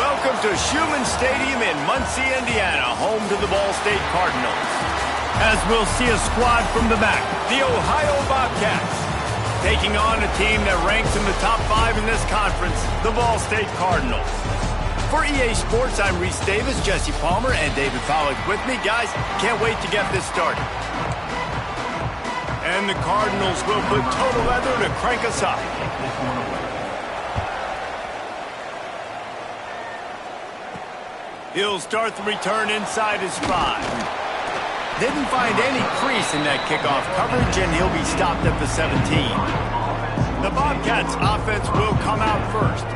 Welcome to Schumann Stadium in Muncie, Indiana, home to the Ball State Cardinals. As we'll see a squad from the back, the Ohio Bobcats, taking on a team that ranks in the top 5 in this conference, the Ball State Cardinals. For EA Sports, I'm Reese Davis, Jesse Palmer, and David Fowler with me. Guys, can't wait to get this started. And the Cardinals will put total leather to crank us up. He'll start the return inside his 5. Didn't find any crease in that kickoff coverage, and he'll be stopped at the 17. The Bobcats offense will come out first.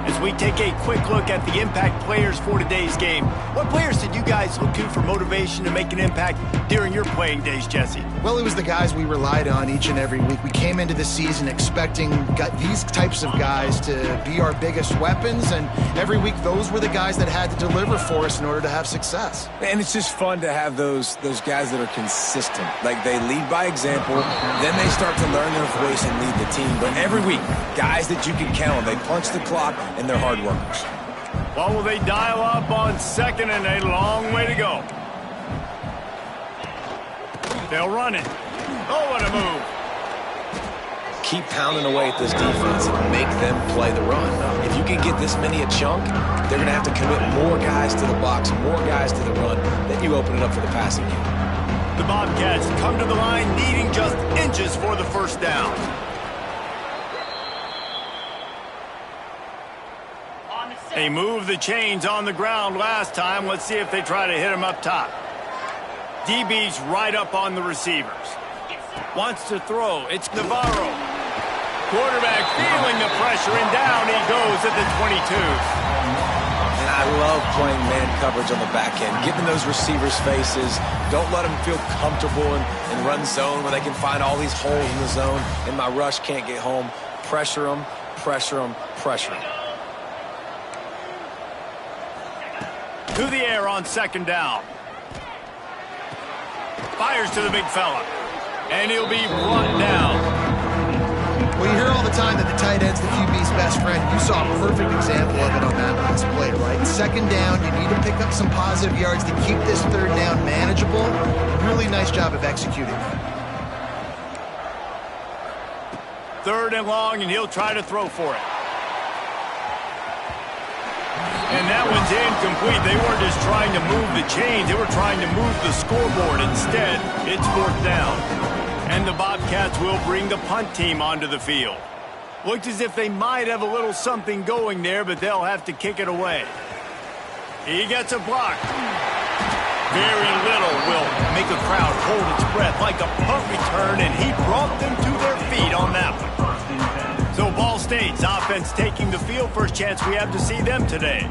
As we take a quick look at the impact players for today's game, what players did you guys look to for motivation to make an impact during your playing days, Jesse? Well, it was the guys we relied on each and every week. We came into the season expecting these types of guys to be our biggest weapons, and every week those were the guys that had to deliver for us in order to have success. And it's just fun to have those guys that are consistent. Like, they lead by example, then they start to learn their voice and lead the team. But every week, guys that you can count on, they punch the clock, and they're hard workers. Well, will they dial up on second and a long way to go? They'll run it. Oh, what a move. Keep pounding away at this defense and make them play the run. If you can get this many a chunk, they're going to have to commit more guys to the box, more guys to the run. Then you open it up for the passing game. The Bobcats come to the line needing just inches for the first down. They moved the chains on the ground last time. Let's see if they try to hit him up top. DB's right up on the receivers. Wants to throw. It's Navarro. Quarterback feeling the pressure, and down he goes at the 22. And I love playing man coverage on the back end, giving those receivers faces. Don't let them feel comfortable in run zone where they can find all these holes in the zone, and my rush can't get home. Pressure them, pressure them, pressure them. To the air on second down. Fires to the big fella. And he'll be brought down. Well, you hear all the time that the tight end's the QB's best friend. You saw a perfect example of it on that last play, right? Second down, you need to pick up some positive yards to keep this third down manageable. Really nice job of executing that. Third and long, and he'll try to throw for it. And that one's incomplete. They weren't just trying to move the chains. They were trying to move the scoreboard. Instead, it's fourth down. And the Bobcats will bring the punt team onto the field. Looked as if they might have a little something going there, but they'll have to kick it away. He gets a block. Very little will make a crowd hold its breath like a punt return, and he brought them to their feet on that one. So Ball State's offense taking the field. First chance we have to see them today.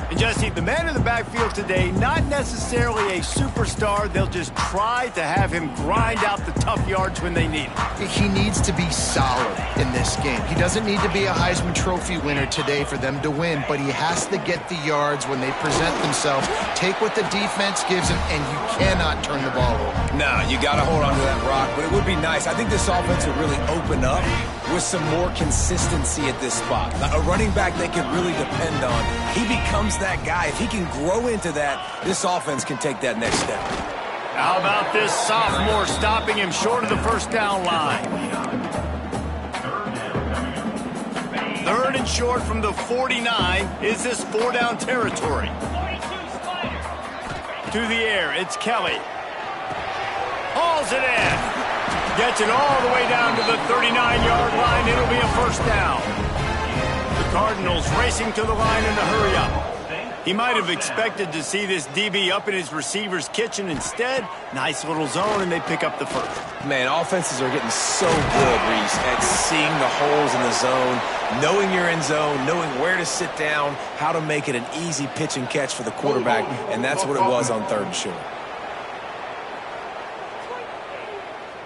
And Jesse, the man in the backfield today, not necessarily a superstar. They'll just try to have him grind out the tough yards when they need it. He needs to be solid in this game. He doesn't need to be a Heisman Trophy winner today for them to win, but he has to get the yards when they present themselves. Take what the defense gives him, and you cannot turn the ball over. No, you got to hold on to that rock, but it would be nice. I think this offense would really open up with some more consistency at this spot. A running back they can really depend on. He becomes that guy. If he can grow into that, this offense can take that next step. How about this sophomore stopping him short of the first down line? Third and short from the 49. Is this four-down territory? To the air, it's Kelly. Hauls it in. Gets it all the way down to the 39-yard line. It'll be a first down. The Cardinals racing to the line in a hurry up. He might have expected to see this DB up in his receiver's kitchen. Instead, nice little zone, and they pick up the first. Man, offenses are getting so good, Reese, at seeing the holes in the zone, knowing you're in zone, knowing where to sit down, how to make it an easy pitch and catch for the quarterback, and that's what it was on third and short.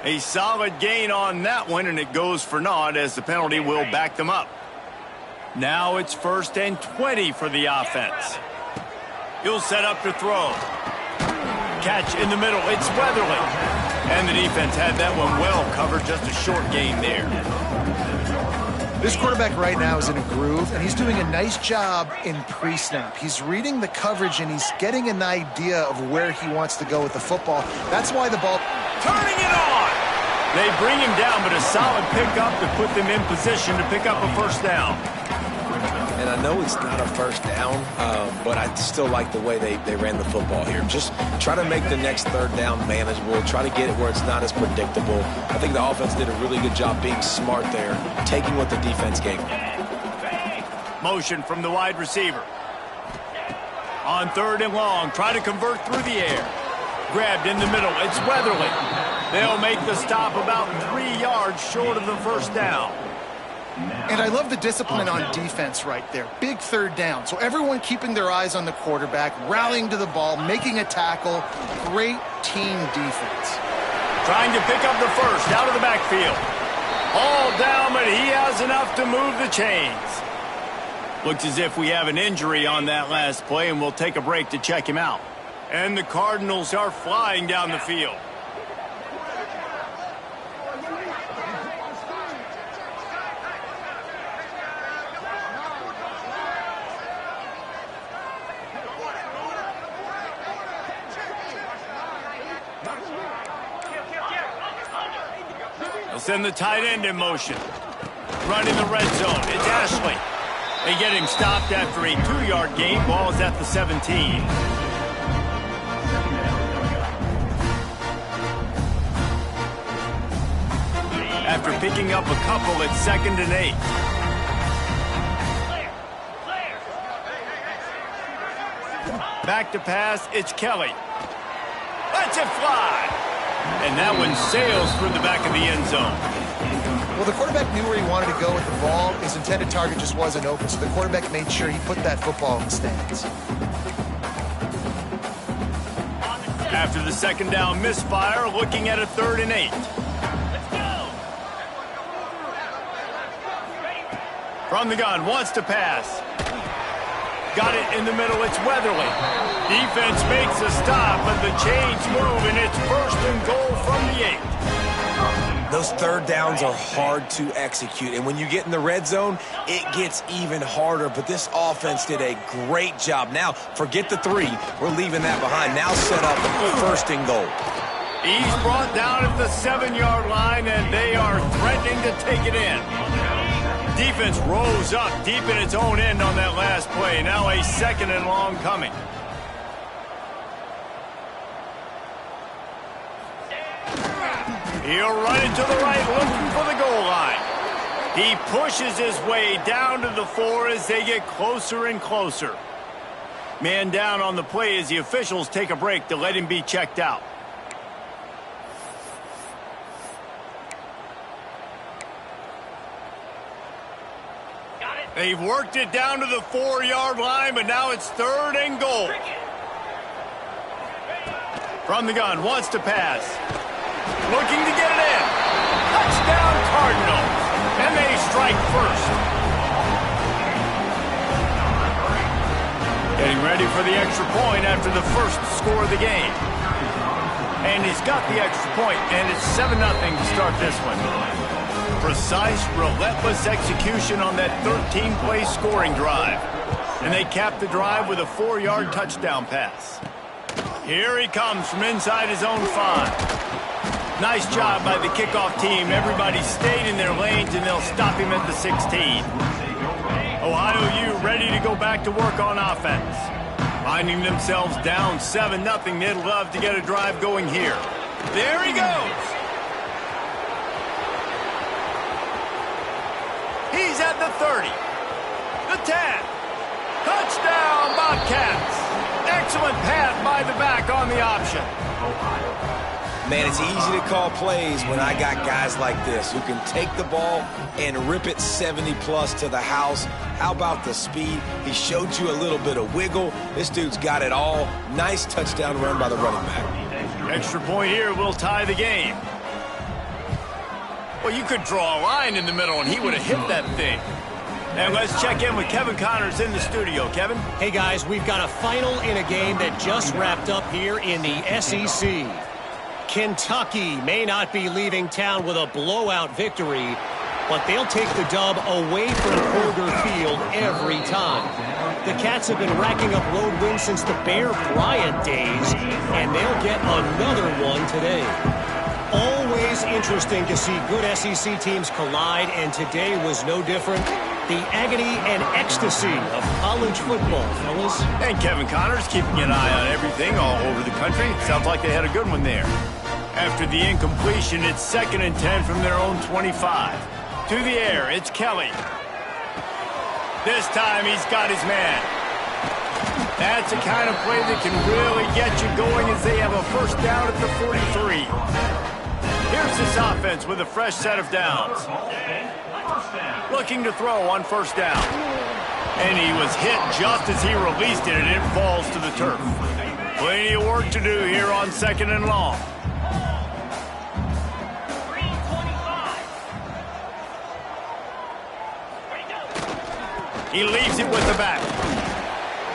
A solid gain on that one, and it goes for naught as the penalty will back them up. Now it's 1st and 20 for the offense. He'll set up to throw. Catch in the middle. It's Weatherly. And the defense had that one well covered. Just a short gain there. This quarterback right now is in a groove, and he's doing a nice job in pre-snap. He's reading the coverage, and he's getting an idea of where he wants to go with the football. That's why the ball... Turning it on! They bring him down, but a solid pickup to put them in position to pick up a first down. And I know it's not a first down, but I still like the way they ran the football here. Just try to make the next third down manageable. Try to get it where it's not as predictable. I think the offense did a really good job being smart there, taking what the defense gave them. Motion from the wide receiver. On third and long, try to convert through the air. Grabbed in the middle, it's Weatherly. They'll make the stop about 3 yards short of the first down. And I love the discipline on defense right there. Big third down. So everyone keeping their eyes on the quarterback, rallying to the ball, making a tackle. Great team defense. Trying to pick up the first out of the backfield. All down, but he has enough to move the chains. Looks as if we have an injury on that last play, and we'll take a break to check him out. And the Cardinals are flying down the field. They'll send the tight end in motion. Running the red zone. It's Ashley. They get him stopped after a 2-yard gain. Ball is at the 17. After picking up a couple, it's 2nd and 8. Back to pass, it's Kelly. Lets it fly. And that one sails through the back of the end zone. Well, the quarterback knew where he wanted to go with the ball. His intended target just wasn't open, so the quarterback made sure he put that football in the stands. After the second down misfire, looking at a 3rd and 8. From the gun, wants to pass. Got it in the middle, it's Weatherly. Defense makes a stop, but the chains move, and it's 1st and goal from the 8. Those third downs are hard to execute, and when you get in the red zone, it gets even harder, but this offense did a great job. Now, forget the 3. We're leaving that behind. Now set up 1st and goal. He's brought down at the 7-yard line, and they are threatening to take it in. Defense rose up deep in its own end on that last play. Now a 2nd and long coming. He'll run it to the right, looking for the goal line. He pushes his way down to the 4 as they get closer and closer. Man down on the play as the officials take a break to let him be checked out. They've worked it down to the 4-yard line, but now it's 3rd and goal. From the gun, wants to pass. Looking to get it in. Touchdown Cardinals. And they strike first. Getting ready for the extra point after the first score of the game. And he's got the extra point, and it's 7-0 to start this one. Precise, relentless execution on that 13-play scoring drive. And they cap the drive with a 4-yard touchdown pass. Here he comes from inside his own 5. Nice job by the kickoff team. Everybody stayed in their lanes, and they'll stop him at the 16. Ohio U ready to go back to work on offense. Finding themselves down 7-0, they'd love to get a drive going here. There he goes. He's at the 30, the 10. Touchdown, Bobcats. Excellent pass by the back on the option. Man, it's easy to call plays when I got guys like this who can take the ball and rip it 70-plus to the house. How about the speed? He showed you a little bit of wiggle. This dude's got it all. Nice touchdown run by the running back. Extra point here will tie the game. Well, you could draw a line in the middle, and he would have hit that thing. And let's check in with Kevin Connors in the studio. Kevin? Hey, guys, we've got a final in a game that just wrapped up here in the SEC. Kentucky may not be leaving town with a blowout victory, but they'll take the dub away from Kroger Field every time. The Cats have been racking up road wins since the Bear Bryant days, and they'll get another one today. Always interesting to see good SEC teams collide, and today was no different. The agony and ecstasy of college football, fellas. And Kevin Connors keeping an eye on everything all over the country. Sounds like they had a good one there. After the incompletion, it's 2nd and 10 from their own 25. To the air, it's Kelly. This time he's got his man. That's the kind of play that can really get you going as they have a first down at the 43. Here's this offense with a fresh set of downs. Looking to throw on first down. And he was hit just as he released it, and it falls to the turf. Plenty of work to do here on 2nd and long. He leaves it with the back.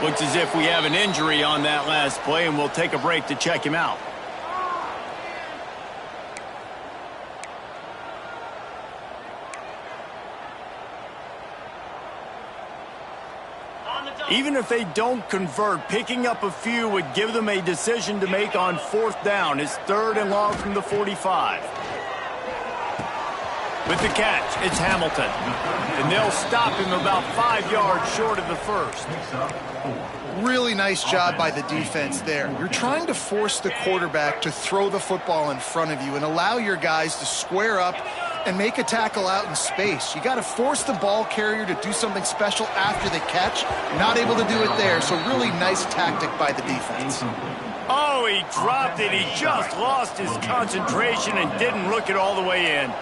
Looks as if we have an injury on that last play, and we'll take a break to check him out. Even if they don't convert, picking up a few would give them a decision to make on 4th down. It's 3rd and long from the 45. With the catch, it's Hamilton. And they'll stop him about 5 yards short of the first. Really nice job by the defense there. You're trying to force the quarterback to throw the football in front of you and allow your guys to square up and make a tackle out in space. You got to force the ball carrier to do something special after the catch. Not able to do it there, so really nice tactic by the defense. Oh, he dropped it. He just lost his concentration and didn't look it all the way in.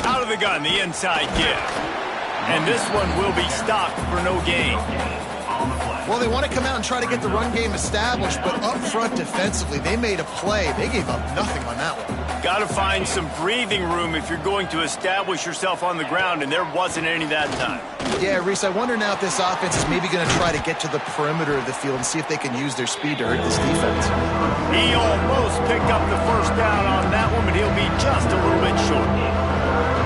Out of the gun, the inside give. And this one will be stopped for no gain. Well, they want to come out and try to get the run game established, but up front defensively, they made a play. They gave up nothing on that one. Got to find some breathing room if you're going to establish yourself on the ground, and there wasn't any that time. Yeah, Reese, I wonder now if this offense is maybe going to try to get to the perimeter of the field and see if they can use their speed to hurt this defense. He almost picked up the first down on that one, but he'll be just a little bit short.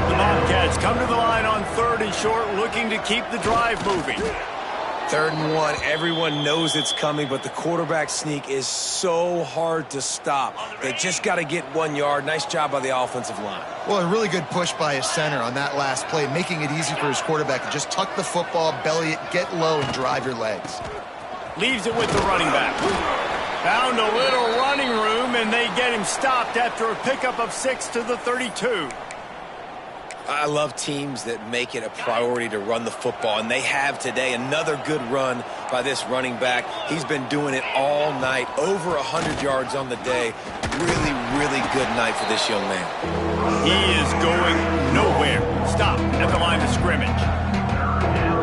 The Bobcats come to the line on 3rd and short, looking to keep the drive moving. 3rd and 1, everyone knows it's coming, but the quarterback sneak is so hard to stop. They just got to get 1 yard. Nice job by the offensive line. Well, a really good push by his center on that last play, making it easy for his quarterback to just tuck the football, belly it, get low, and drive your legs. Leaves it with the running back. Found a little running room, and they get him stopped after a pickup of 6 to the 32. I love teams that make it a priority to run the football, and they have today. Another good run by this running back. He's been doing it all night, over 100 yards on the day. Really, really good night for this young man. He is going nowhere. Stop at the line of scrimmage.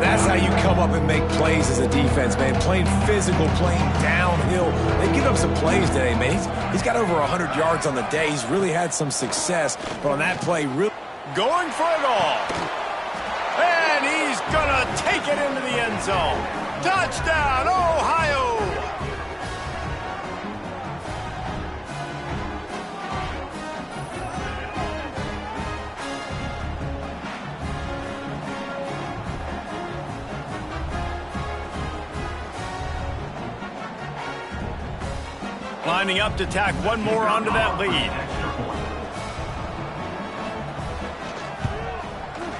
That's how you come up and make plays as a defense, man. Playing physical, playing downhill. They give up some plays today, man. He's got over 100 yards on the day. He's really had some success, but on that play, really going for it all. And he's going to take it into the end zone. Touchdown, Ohio! Lining up to tack one more onto that lead.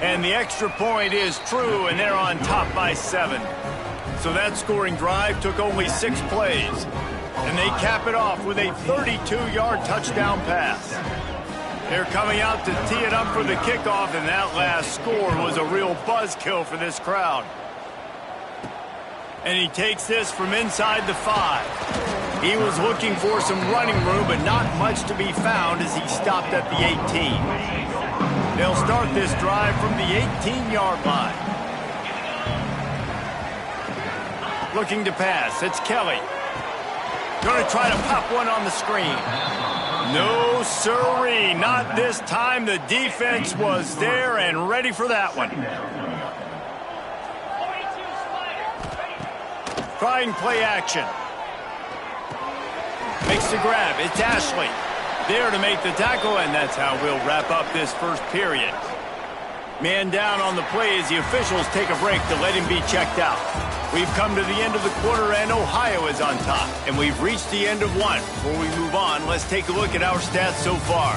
And the extra point is true, and they're on top by 7. So that scoring drive took only 6 plays. And they cap it off with a 32-yard touchdown pass. They're coming out to tee it up for the kickoff, and that last score was a real buzzkill for this crowd. And he takes this from inside the 5. He was looking for some running room, but not much to be found as he stopped at the 18. They'll start this drive from the 18-yard line. Looking to pass. It's Kelly. Going to try to pop one on the screen. No, sirree. Not this time. The defense was there and ready for that one. Trying play action. Makes the grab. It's Ashley. there to make the tackle, and that's how we'll wrap up this first period. Man down on the play as the officials take a break to let him be checked out. We've come to the end of the quarter, and Ohio is on top. And we've reached the end of one. Before we move on, let's take a look at our stats so far.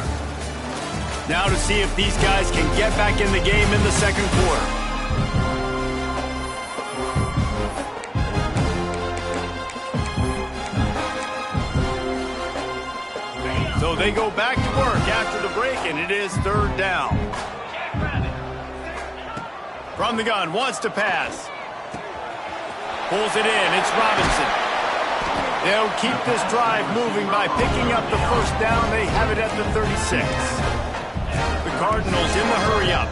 Now to see if these guys can get back in the game in the second quarter. So they go back to work after the break, and it is third down. From the gun, wants to pass. Pulls it in, it's Robinson. They'll keep this drive moving by picking up the first down. They have it at the 36. The Cardinals in the hurry up.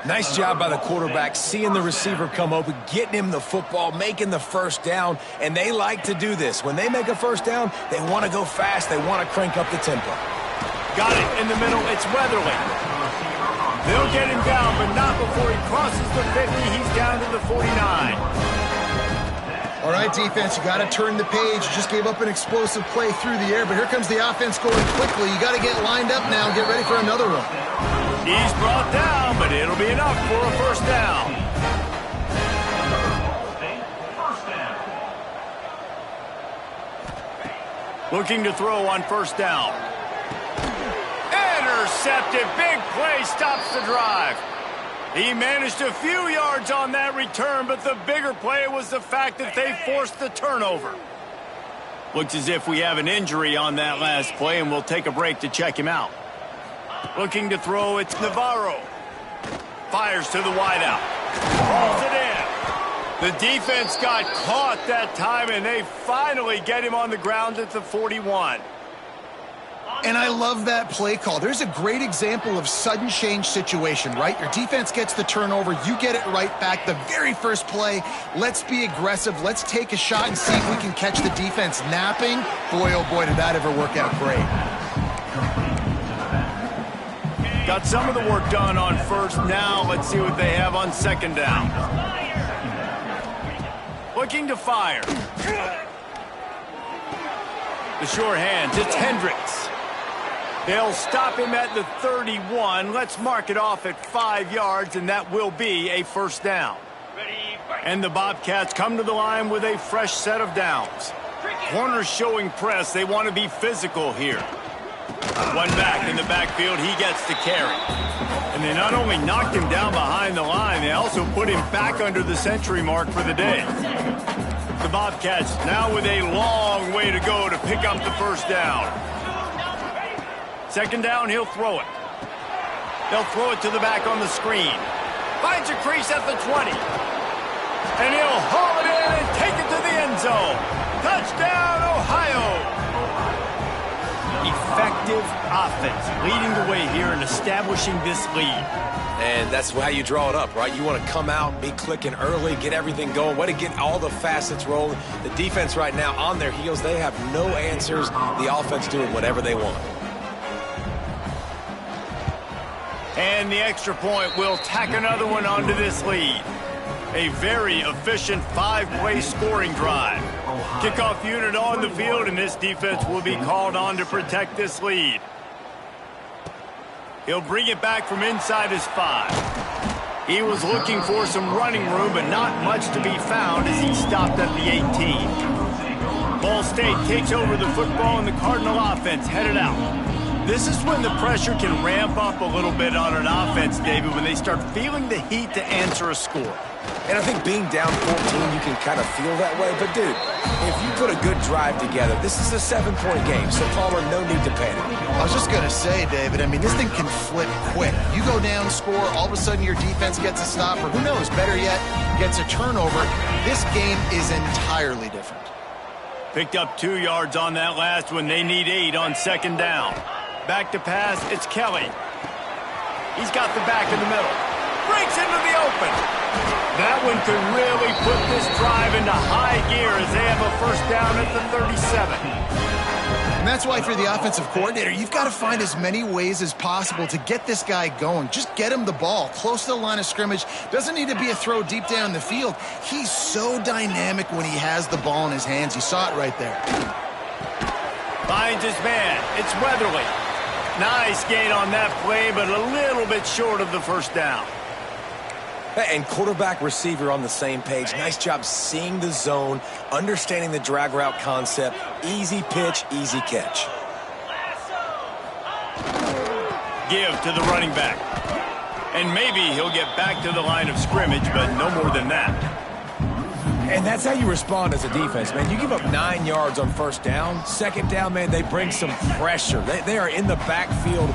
Nice job by the quarterback, seeing the receiver come open, getting him the football, making the first down, and they like to do this. When they make a first down, they want to go fast, they want to crank up the tempo. Got it in the middle, it's Weatherly. They'll get him down, but not before he crosses the 50. He's down to the 49. All right, defense, you got to turn the page. You just gave up an explosive play through the air, but here comes the offense going quickly. You got to get lined up now and get ready for another one. He's brought down, but it'll be enough for a first down. Looking to throw on first down. Intercepted. Big play stops the drive. He managed a few yards on that return, but the bigger play was the fact that they forced the turnover. Looks as if we have an injury on that last play, and we'll take a break to check him out. Looking to throw, it's Navarro. Fires to the wideout. Pulls it in. The defense got caught that time, and they finally get him on the ground at the 41. And I love that play call. There's a great example of sudden change situation, right? Your defense gets the turnover. You get it right back. The very first play, let's be aggressive. Let's take a shot and see if we can catch the defense napping. Boy, oh boy, did that ever work out great. Got some of the work done on first. Now let's see what they have on second down. Looking to fire. The sure hands, it's Hendricks. They'll stop him at the 31. Let's mark it off at 5 yards, and that will be a first down. And the Bobcats come to the line with a fresh set of downs. Corners showing press. They want to be physical here. One back in the backfield. He gets the carry. And they not only knocked him down behind the line, they also put him back under the century mark for the day. The Bobcats now with a long way to go to pick up the first down. Second down, he'll throw it. They'll throw it to the back on the screen. Finds a crease at the 20. And he'll haul it in and take it to the end zone. Touchdown, Ohio! Effective offense, leading the way here and establishing this lead. And that's how you draw it up, right? You want to come out, be clicking early, get everything going, way to get all the facets rolling. The defense right now on their heels, they have no answers. The offense doing whatever they want. And the extra point will tack another one onto this lead. A very efficient 5-play scoring drive. Kickoff unit on the field, and this defense will be called on to protect this lead. He'll bring it back from inside his 5. He was looking for some running room, but not much to be found as he stopped at the 18. Ball State takes over the football, and the Cardinal offense headed out. This is when the pressure can ramp up a little bit on an offense, David, when they start feeling the heat to answer a score. And I think being down 14, you can kind of feel that way. But, dude, if you put a good drive together, this is a 7-point game, so Palmer, no need to panic. I was just going to say, David, I mean, this thing can flip quick. You go down, score, all of a sudden your defense gets a stop, or who knows, better yet, gets a turnover. This game is entirely different. Picked up 2 yards on that last one. They need 8 on second down. Back to pass, it's Kelly. He's got the back in the middle. Breaks into the open. That one could really put this drive into high gear as they have a first down at the 37. And that's why for the offensive coordinator, you've got to find as many ways as possible to get this guy going. Just get him the ball close to the line of scrimmage. Doesn't need to be a throw deep down the field. He's so dynamic when he has the ball in his hands. You saw it right there. Finds his man. It's Weatherly. Nice gain on that play, but a little bit short of the first down. And quarterback receiver on the same page. Nice job seeing the zone, understanding the drag route concept. Easy pitch, easy catch. Give to the running back. And maybe he'll get back to the line of scrimmage, but no more than that. And that's how you respond as a defense, man. You give up 9 yards on first down. Second down, man, they bring some pressure. They are in the backfield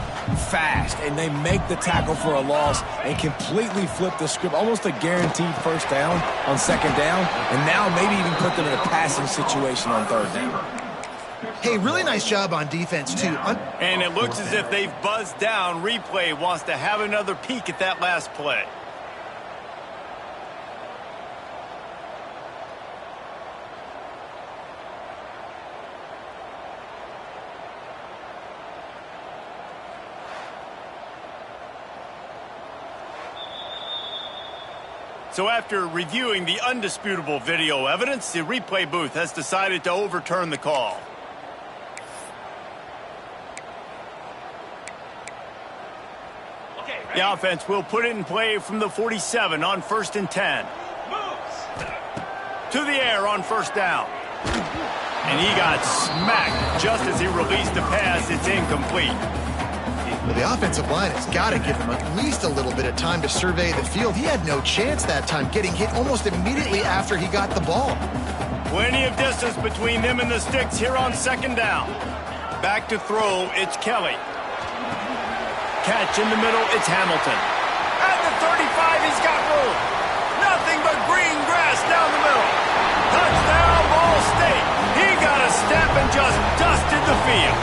fast, and they make the tackle for a loss and completely flip the script. Almost a guaranteed first down on second down, and now maybe even put them in a passing situation on third down. Hey, really nice job on defense, too. And it looks as if they've buzzed down. Replay wants to have another peek at that last play. So after reviewing the undisputable video evidence, the replay booth has decided to overturn the call. The offense will put it in play from the 47 on 1st and 10. To the air on first down. And he got smacked just as he released the pass. It's incomplete. Well, the offensive line has got to give him at least a little bit of time to survey the field. He had no chance that time, getting hit almost immediately after he got the ball. Plenty of distance between them and the sticks here on second down. Back to throw, it's Kelly. Catch in the middle, it's Hamilton. At the 35, he's got room. Nothing but green grass down the middle. Touchdown, Ball State. He got a step and just dusted the field.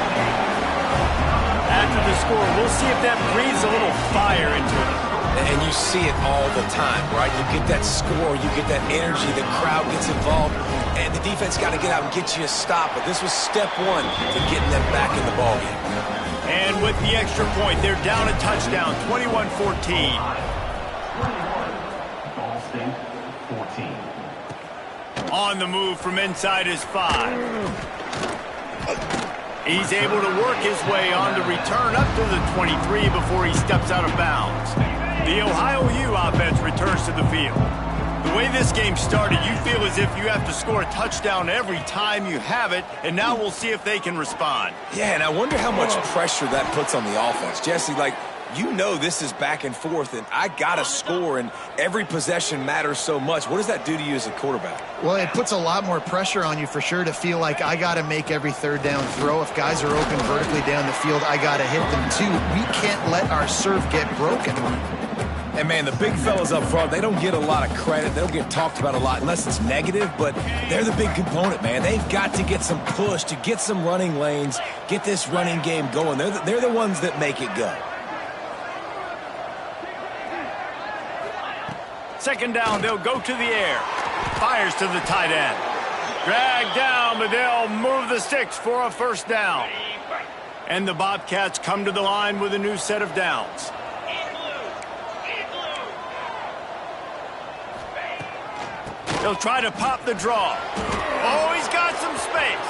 After the score, we'll see if that breathes a little fire into it. And you see it all the time, right? You get that score, you get that energy, the crowd gets involved, and the defense got to get out and get you a stop. But this was step one to getting them back in the ballgame. And with the extra point, they're down a touchdown, 21-14. Ball State, 14. On the move from inside his 5. He's able to work his way on the return up to the 23 before he steps out of bounds. The Ohio U offense returns to the field. The way this game started, you feel as if you have to score a touchdown every time you have it, and now we'll see if they can respond. Yeah, and I wonder how much pressure that puts on the offense. Jesse, like, you know this is back and forth, and I got to score, and every possession matters so much. What does that do to you as a quarterback? Well, it puts a lot more pressure on you for sure to feel like I got to make every third down throw. If guys are open vertically down the field, I got to hit them too. We can't let our serve get broken. And, man, the big fellas up front, they don't get a lot of credit. They don't get talked about a lot unless it's negative, but they're the big component, man. They've got to get some push to get some running lanes, get this running game going. They're the ones that make it go. Second down, they'll go to the air. Fires to the tight end. Dragged down, but they'll move the sticks for a first down. And the Bobcats come to the line with a new set of downs. He'll try to pop the draw. Oh, he's got some space.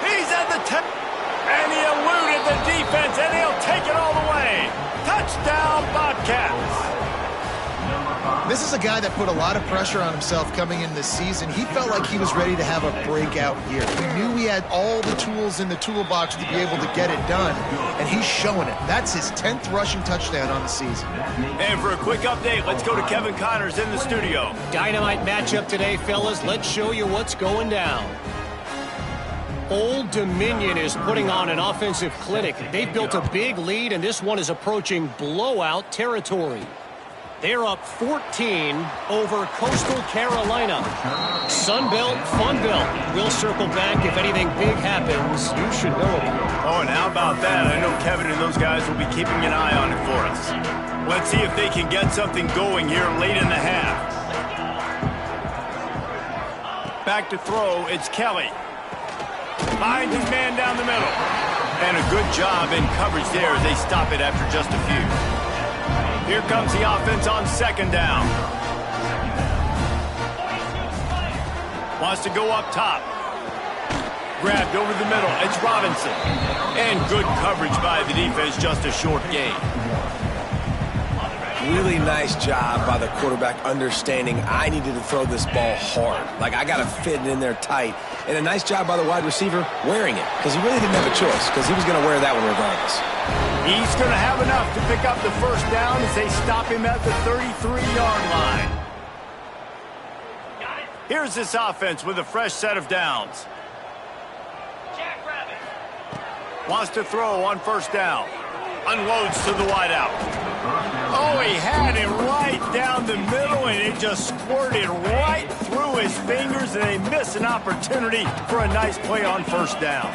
He's at the 10. And he eluded the defense, and he'll take it all the way. Touchdown, Bobcats. This is a guy that put a lot of pressure on himself coming in this season. He felt like he was ready to have a breakout year. He knew he had all the tools in the toolbox to be able to get it done, and he's showing it. That's his 10th rushing touchdown on the season. And for a quick update, let's go to Kevin Connors in the studio. Dynamite matchup today, fellas. Let's show you what's going down. Old Dominion is putting on an offensive clinic. They've built a big lead, and this one is approaching blowout territory. They're up 14 over Coastal Carolina. Sunbelt, Funbelt. We'll circle back if anything big happens. You should know it. Oh, and how about that? I know Kevin and those guys will be keeping an eye on it for us. Let's see if they can get something going here late in the half. Back to throw, it's Kelly. Finds his man down the middle. And a good job in coverage there as they stop it after just a few. Here comes the offense on second down. Wants to go up top. Grabbed over the middle. It's Robinson. And good coverage by the defense, just a short gain. Really nice job by the quarterback understanding I needed to throw this ball hard. Like, I got to fit it in there tight. And a nice job by the wide receiver wearing it, because he really didn't have a choice, because he was going to wear that one regardless. He's going to have enough to pick up the first down as they stop him at the 33-yard line. Here's this offense with a fresh set of downs. Wants to throw on first down. Unloads to the wideout. Oh, he had it right down the middle, and it just squirted right through his fingers, and they miss an opportunity for a nice play on first down.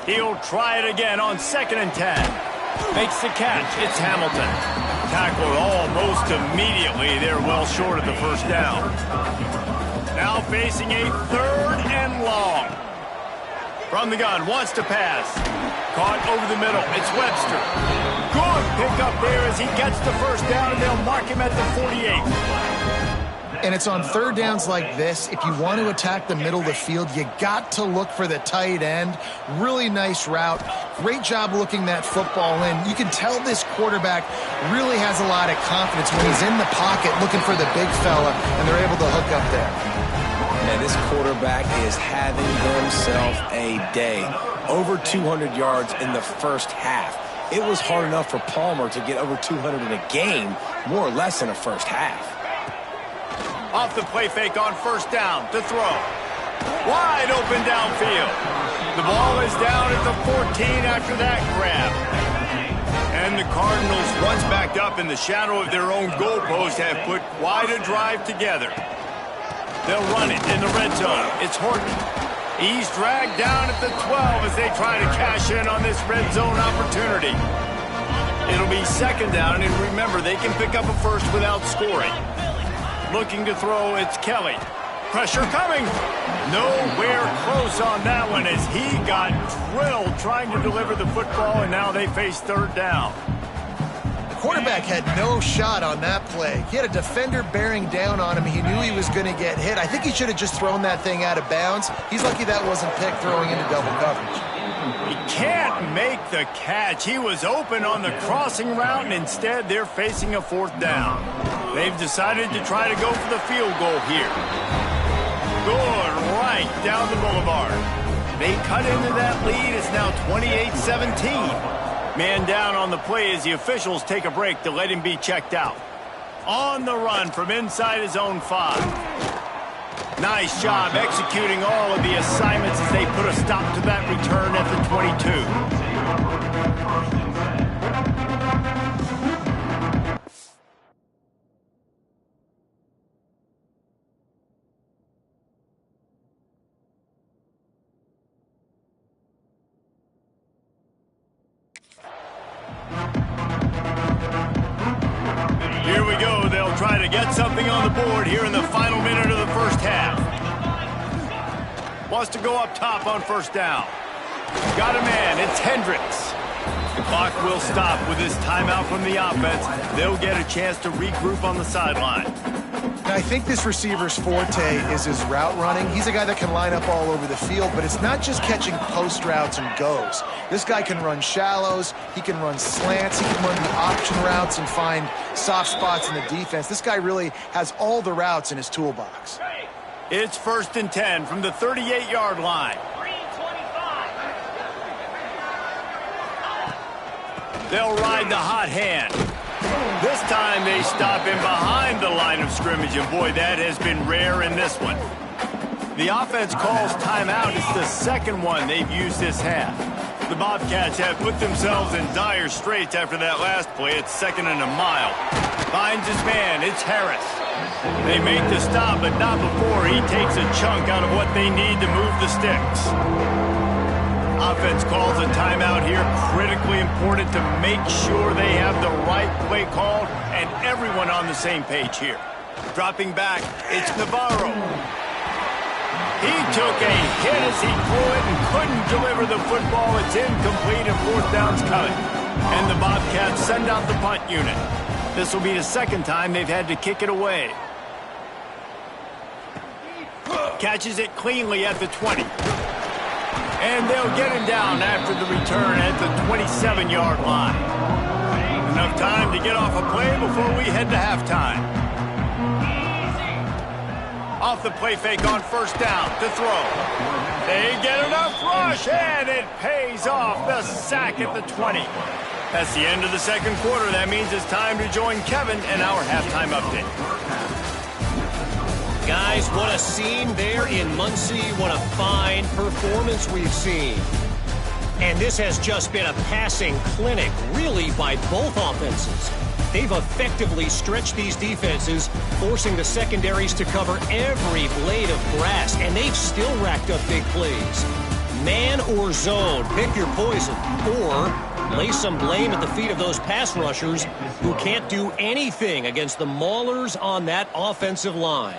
He'll try it again on 2nd and 10. Makes the catch. It's Hamilton. Tackled almost immediately. They're well short of the first down. Now facing a 3rd and long. From the gun, wants to pass. Caught over the middle. It's Webster. Good pickup there as he gets the first down, and they'll mark him at the 48. And it's on 3rd downs like this. If you want to attack the middle of the field, you got to look for the tight end. Really nice route. Great job looking that football in. You can tell this quarterback really has a lot of confidence when he's in the pocket looking for the big fella, and they're able to hook up there. Man, this quarterback is having himself a day. Over 200 yards in the first half. It was hard enough for Palmer to get over 200 in a game, more or less in a first half. Off the play fake on first down to throw. Wide open downfield. The ball is down at the 14 after that grab. And the Cardinals, once backed up in the shadow of their own goalpost, have put quite a drive together. They'll run it in the red zone. It's Horton. He's dragged down at the 12 as they try to cash in on this red zone opportunity. It'll be 2nd down, and remember, they can pick up a first without scoring. Looking to throw, it's Kelly. Pressure coming. Nowhere close on that one as he got drilled trying to deliver the football, and now they face 3rd down. Quarterback had no shot on that play. He had a defender bearing down on him. He knew he was going to get hit. I think he should have just thrown that thing out of bounds. He's lucky that wasn't picked throwing into double coverage. He can't make the catch. He was open on the crossing route, and instead they're facing a 4th down. They've decided to try to go for the field goal here. Good right down the boulevard. They cut into that lead. It's now 28-17. Man down on the play as the officials take a break to let him be checked out. On the run from inside his own 5. Nice job executing all of the assignments as they put a stop to that return at the 22. Here we go. They'll try to get something on the board here in the final minute of the first half. Wants to go up top on first down. Got a man. It's Hendricks. The clock will stop with this timeout from the offense. They'll get a chance to regroup on the sideline. Now, I think this receiver's forte is his route running. He's a guy that can line up all over the field, but it's not just catching post routes and goes. This guy can run shallows, he can run slants, he can run the option routes and find soft spots in the defense. This guy really has all the routes in his toolbox. It's 1st and 10 from the 38-yard line. They'll ride the hot hand. This time they stop him behind the line of scrimmage, and boy, that has been rare in this one. The offense calls timeout. It's the 2nd one they've used this half. The Bobcats have put themselves in dire straits after that last play. It's 2nd and a mile. Finds his man. It's Harris. They make the stop, but not before he takes a chunk out of what they need to move the sticks. Offense calls a timeout here. Critically important to make sure they have the right play called and everyone on the same page here. Dropping back, it's Navarro. He took a hit as he threw it and couldn't deliver the football. It's incomplete and 4th down's coming. And the Bobcats send out the punt unit. This will be the 2nd time they've had to kick it away. Catches it cleanly at the 20. And they'll get him down after the return at the 27-yard line. Enough time to get off a play before we head to halftime. Off the play fake on first down to throw. They get enough rush, and it pays off. The sack at the 20. That's the end of the second quarter. That means it's time to join Kevin and our halftime update. Guys, what a scene there in Muncie. What a fine performance we've seen. And this has just been a passing clinic, really, by both offenses. They've effectively stretched these defenses, forcing the secondaries to cover every blade of grass, and they've still racked up big plays. Man or zone, pick your poison, or lay some blame at the feet of those pass rushers who can't do anything against the maulers on that offensive line.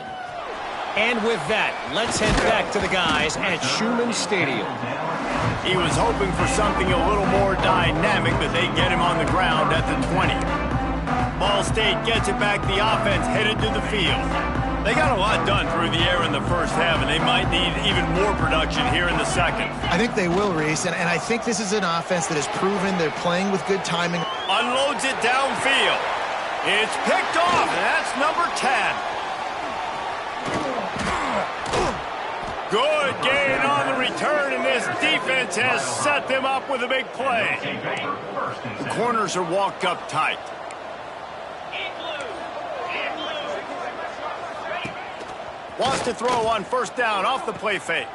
And with that, let's head back to the guys at Schumann Stadium. He was hoping for something a little more dynamic, but they get him on the ground at the 20. Ball State gets it back. The offense headed to the field. They got a lot done through the air in the first half, and they might need even more production here in the second. I think they will, Reese, and I think this is an offense that has proven they're playing with good timing. Unloads it downfield. It's picked off, and that's number 10. Good gain on the return, and this defense has set them up with a big play. The corners are walked up tight. Wants to throw on first down off the play fake.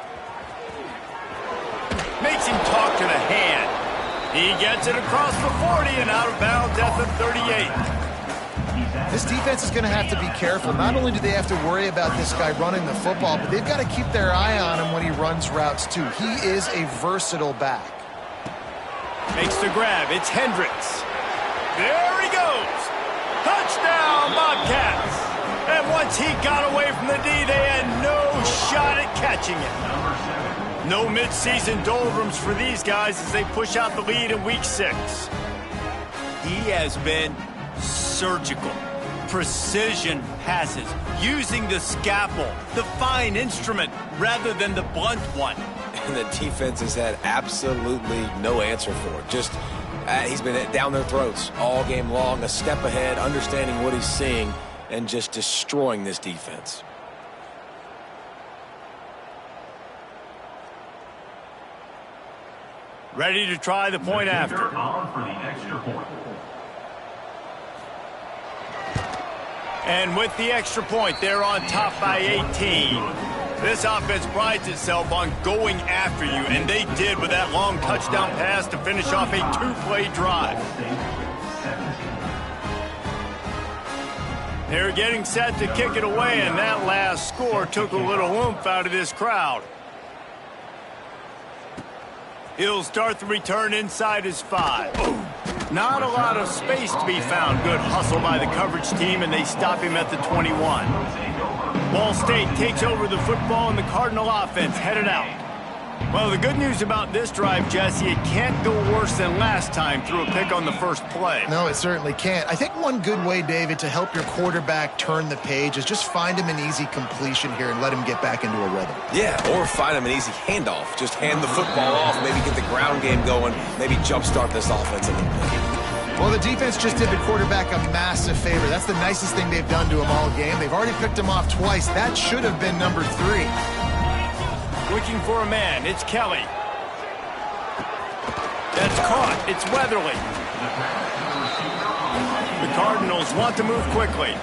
Makes him talk to the hand. He gets it across the 40 and out of bounds at the 38. This defense is going to have to be careful. Not only do they have to worry about this guy running the football, but they've got to keep their eye on him when he runs routes too. He is a versatile back. Makes the grab. It's Hendricks. There he goes. Touchdown, Bobcats. And once he got away from the D, they had no shot at catching it. No midseason doldrums for these guys as they push out the lead in Week 6. He has been surgical. Precision passes, using the scalpel, the fine instrument, rather than the blunt one. And the defense has had absolutely no answer for it. Just, he's been down their throats all game long, a step ahead, understanding what he's seeing, and just destroying this defense. Ready to try the point after. And with the extra point, they're on top by 18. This offense prides itself on going after you, and they did with that long touchdown pass to finish off a two-play drive. They're getting set to kick it away, and that last score took a little oomph out of this crowd. He'll start the return inside his 5. Not a lot of space to be found. Good hustle by the coverage team, and they stop him at the 21. Ball State takes over the football, and the Cardinal offense headed out. Well, the good news about this drive, Jesse, it can't go worse than last time through a pick on the first play. No, it certainly can't. I think one good way, David, to help your quarterback turn the page is just find him an easy completion here and let him get back into a rhythm. Yeah, or find him an easy handoff. Just hand the football off, maybe get the ground game going, maybe jumpstart this offense a little bit. Well, the defense just did the quarterback a massive favor. That's the nicest thing they've done to him all game. They've already picked him off twice. That should have been number 3. Looking for a man. It's Kelly. That's caught. It's Weatherly. The Cardinals want to move quickly.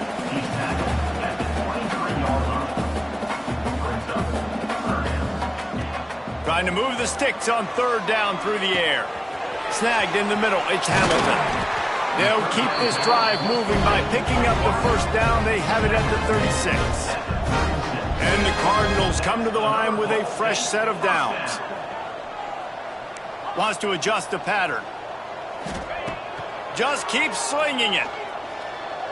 Trying to move the sticks on third down through the air. Snagged in the middle. It's Hamilton. They'll keep this drive moving by picking up the first down. They have it at the 36. And the Cardinals come to the line with a fresh set of downs. Wants to adjust the pattern. Just keeps slinging it.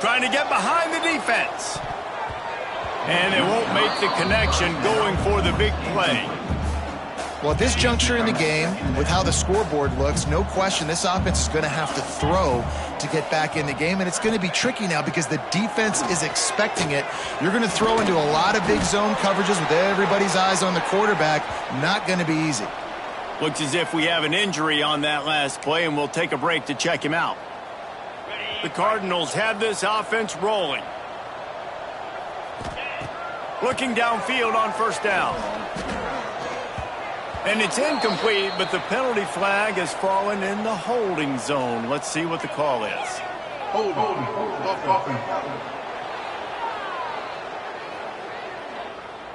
Trying to get behind the defense. And they won't make the connection, going for the big play. Well, at this juncture in the game, with how the scoreboard looks, no question this offense is going to have to throw to get back in the game, and it's going to be tricky now because the defense is expecting it. You're going to throw into a lot of big zone coverages with everybody's eyes on the quarterback. Not going to be easy. Looks as if we have an injury on that last play, and we'll take a break to check him out. The Cardinals have this offense rolling. Looking downfield on first down. And it's incomplete, but the penalty flag has fallen in the holding zone. Let's see what the call is.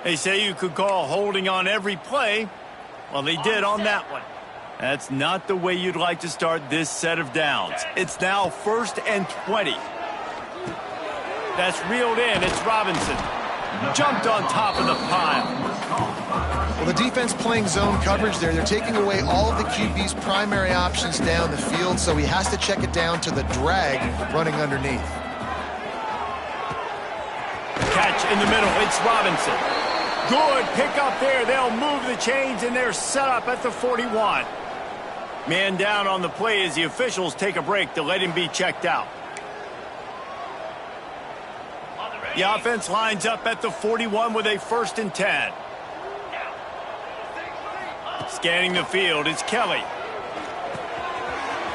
They say you could call holding on every play. Well, they did on that one. That's not the way you'd like to start this set of downs. It's now 1st and 20. That's reeled in. It's Robinson. Jumped on top of the pile. Well, the defense playing zone coverage there. They're taking away all of the QB's primary options down the field, so he has to check it down to the drag running underneath. Catch in the middle. It's Robinson. Good pick up there. They'll move the chains, and they're set up at the 41. Man down on the play as the officials take a break to let him be checked out. The offense lines up at the 41 with a 1st and 10. Scanning the field, it's Kelly.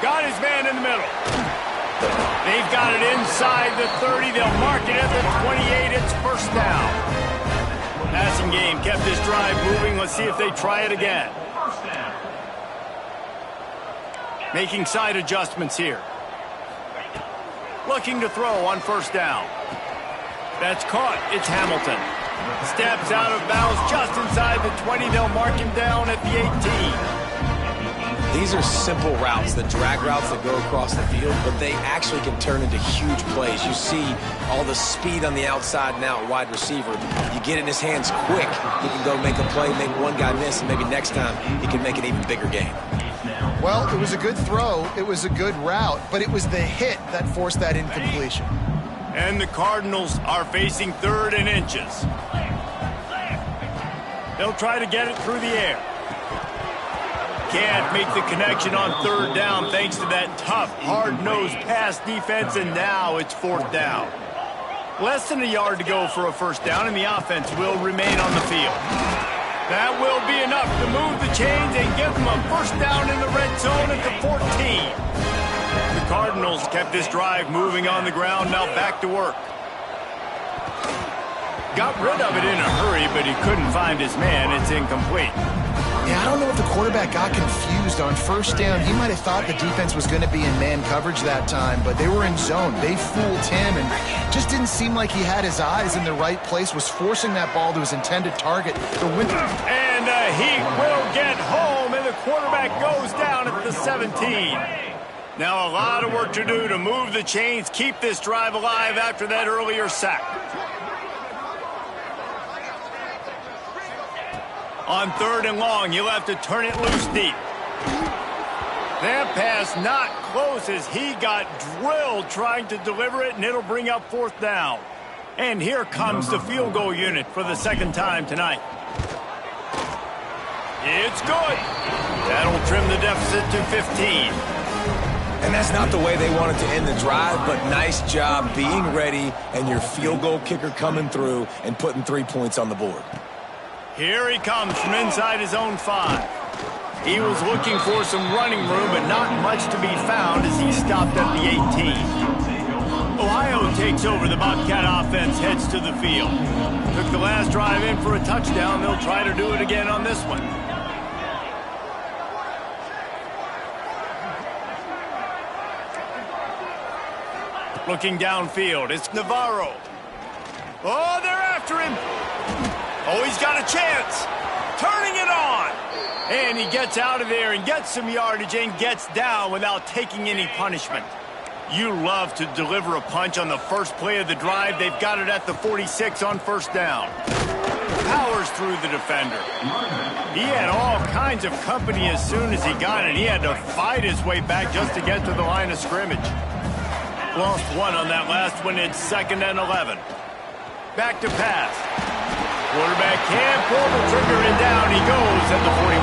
Got his man in the middle. They've got it inside the 30. They'll mark it at the 28. It's 1st down. Passing game kept this drive moving. Let's see if they try it again. Making side adjustments here. Looking to throw on 1st down. That's caught. It's Hamilton. Steps out of bounds just inside the 20. They'll mark him down at the 18. These are simple routes, the drag routes that go across the field, but they actually can turn into huge plays. You see all the speed on the outside now at wide receiver. You get in his hands quick, he can go make a play, make one guy miss, and maybe next time he can make an even bigger game. Well, it was a good throw. It was a good route, but it was the hit that forced that incompletion. And the Cardinals are facing 3rd and inches. They'll try to get it through the air. Can't make the connection on 3rd down thanks to that tough, hard-nosed pass defense, and now it's 4th down. Less than a yard to go for a 1st down, and the offense will remain on the field. That will be enough to move the chains and give them a 1st down in the red zone at the 14. The Cardinals kept this drive moving on the ground, now back to work. Got rid of it in a hurry, but he couldn't find his man. It's incomplete. Yeah, I don't know if the quarterback got confused on 1st down. He might have thought the defense was going to be in man coverage that time, but they were in zone. They fooled him and just didn't seem like he had his eyes in the right place, was forcing that ball to his intended target. And he will get home, and the quarterback goes down at the 17. Now a lot of work to do to move the chains, keep this drive alive after that earlier sack. On 3rd and long, you'll have to turn it loose deep. That pass not close as he got drilled trying to deliver it, and it'll bring up 4th down. And here comes the field goal unit for the 2nd time tonight. It's good. That'll trim the deficit to 15. And that's not the way they wanted to end the drive, but nice job being ready and your field goal kicker coming through and putting 3 points on the board. Here he comes from inside his own 5. He was looking for some running room, but not much to be found as he stopped at the 18. Ohio takes over. The Bobcat offense heads to the field. Took the last drive in for a touchdown. They'll try to do it again on this one. Looking downfield, it's Navarro. Oh, they're after him. Oh, he's got a chance. Turning it on. And he gets out of there and gets some yardage and gets down without taking any punishment. You love to deliver a punch on the first play of the drive. They've got it at the 46 on 1st down. Powers through the defender. He had all kinds of company as soon as he got it. He had to fight his way back just to get to the line of scrimmage. Lost one on that last one. It's 2nd and 11. Back to pass. Quarterback can't pull the trigger, and down he goes at the 41.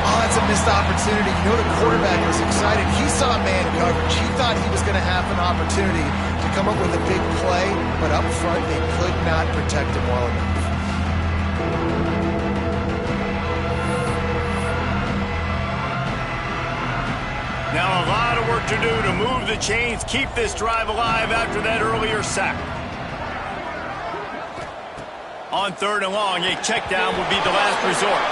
Oh, that's a missed opportunity. You know the quarterback was excited. He saw man coverage. He thought he was going to have an opportunity to come up with a big play, but up front they could not protect him well enough. Now a lot of work to do to move the chains, keep this drive alive after that earlier sack. On 3rd and long, a check down would be the last resort.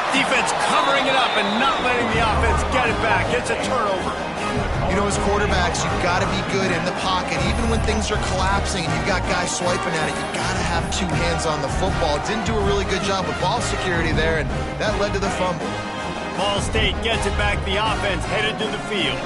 Defense covering it up and not letting the offense get it back. It's a turnover. You know, as quarterbacks, you've got to be good in the pocket. Even when things are collapsing and you've got guys swiping at it, you've got to have 2 hands on the football. Didn't do a really good job with ball security there, and that led to the fumble. Ball State gets it back. The offense headed to the field.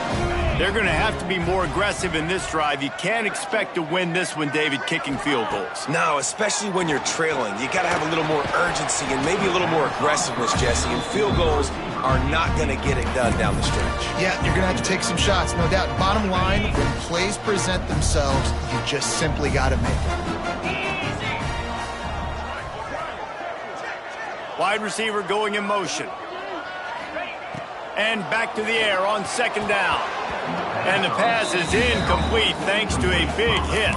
They're going to have to be more aggressive in this drive. You can't expect to win this one, David, kicking field goals. No, especially when you're trailing. You got to have a little more urgency and maybe a little more aggressiveness, Jesse. And field goals are not going to get it done down the stretch. Yeah, you're going to have to take some shots, no doubt. Bottom line, when plays present themselves, you just simply got to make it. Wide receiver going in motion. And back to the air on 2nd down. And the pass is incomplete thanks to a big hit.